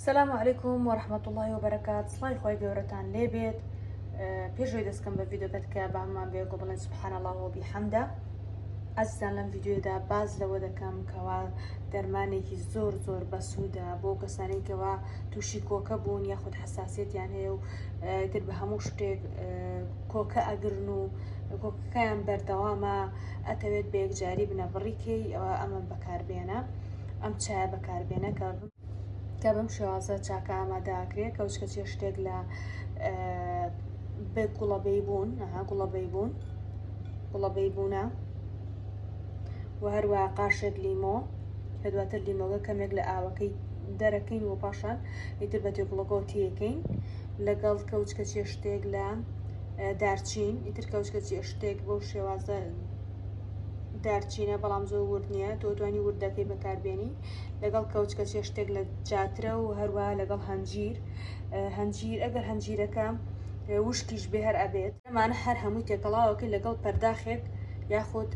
السلام عليكم ورحمة الله وبركاته. صلاي خوي جورتان ليبيت بيجوي دسكم بفيديو كتكا بعمان بيقو بلين سبحان الله وبحمده. عزیزان لەم ڤیدیۆدا باز لەوە دەکەم کەوا دەرمانێکی زۆر بەسوودە بۆ کەسانی کەوا تووشی کۆکە بوون یاخود حساسیەتیان هەیە و گر بە هەموو شتێک کۆکە ئەگرن و کۆکەکەیان بەردەوامە ئەتەوێت بە یەکجاری بنە بڕیکەی ئەوە ئەمە بەکاربێنە، ئەم چایە بەکاربێنە کە بەم شێوازە چاکە ئامادەکرێت کەوچکە شتێک لە بێ گوڵەبەی بوون گوڵەبەی بوونە و هەروە قاشێک لیمۆ کە دواتر لیمۆگە کەمێک لە ئاوەکەی دەرەکەین و پاشان ئیتر بە تێگوڵەکەوتیەکەین لەگەڵ کەوچکەچێ شتێک لە دارچین ئیتر کەوچکەچێ شتێک بەو شێوازە دارچینە بەڵام زۆر ورد نییە تۆ توانی وردەکەی بەکاربێنی لەگەڵ کەوچکەچێ شتێک لە جاترە و هەروە لەگەڵ هەنجیر ئەگەر هەنجیرەکە وشکیش بێ هەر ئەبێت ئەمانە هەر هەمووی تێکەڵاوەکەی لەگەڵ پەرداخێک یاخود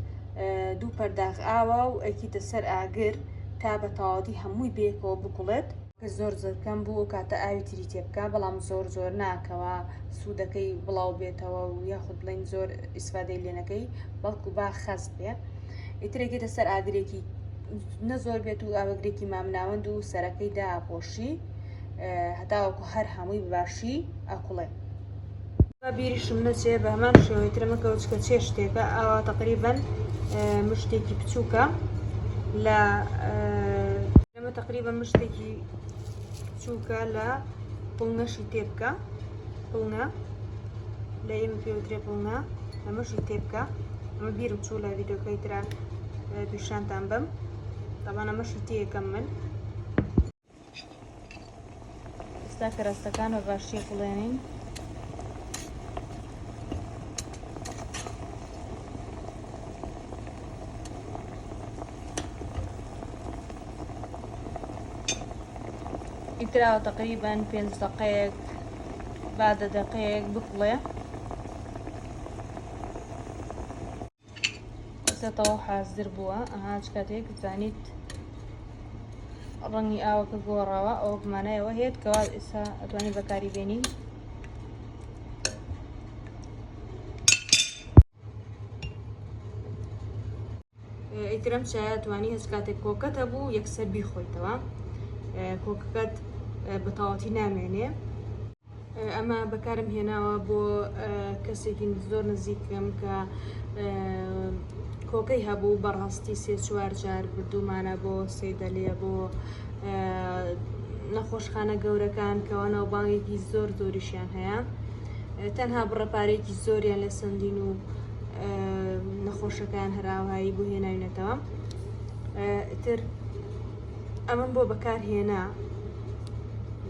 دوو پەرداخ ئاوە و ئەیکیتە سەر ئاگر تا بە تەواوەتی هەمووی بێکەوە بکوڵێت زۆر کەم بوو کاتە ئاوی تری تێ بکە بەڵام زۆر ناکەوە سوودەکەی بڵاو بێتەوە و یاخود بڵین زۆر ئیسفادەی لێنەکەی بەڵکو با خەست بێ ئیترێکێتە سەر ئاگرێکی نەزۆر بێت و ئاوەگرێکی مامناوەند و سەرەکەی دا ئاپۆشی هەتاوەکو هەر هەمووی باشی ئەکوڵێ بیریشم نەچێ بە هەمان شێوەی ترمە کەوچکە چێ شتێکە ئەوە تقریباً مشتێکی بچووکە لە ئەمە تقریبا مشتێکی بچووکە لە پڵنەشی تێبکە پڵنە لە ئێمە پێوترێ پڵنە ئەمەشی تێبکە ئەمە بیرم چوو لە ڤیدیۆکەی ترا دووشانتان بم تاوان ئەمەشی تێیەکەم من ئێستا کەرەستەکان بە باشی قوڵێنین ئیتراوە تقریبا 5 دقەیەک بعد دقەیەک بکڵێ ئەسێتەوە حازر بووە ئەها کاتێک بزانیت ڕەنگی ئاوەکە گۆڕاوە ئەوە بمانایەوە هێت کەوا ئێستا ئەتوانی بەکاری بێنی ئیترم چایە توانی هەست کاتێک کۆکەت هەبوو یەکسەر بیخۆیتەوە کۆکەکەت بە تەواوەتی نامێنێ ئەمە بەکارم هێناوە بۆ کەسێکی زۆر نزیکم کە کۆکەی هەبوو بەڕاستی 3-4 جار بردومانە بۆ سەیدەلێ بۆ نەخۆشخانە گەورەکان کەەوە ناوبانگێکی زۆریشیان هەیە تەنها بڕەپارێکی زۆریان لە سندین و نەخۆشەکان هەراوهایی بۆ هێناوینەتەوە تر ئەمەم بۆ بەکارهێنا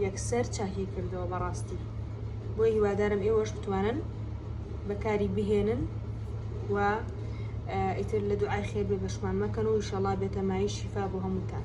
یەکسەر چاکی کردەوە بەڕاستی بۆ هیوادارم ئێوەش بتوانن بەکاری بهێنن و ئیتر لە دوعای خێر بێ بەشمان مەکەن و ئینشەڵڵا بێتەمایی شیفا بۆ هەمووتان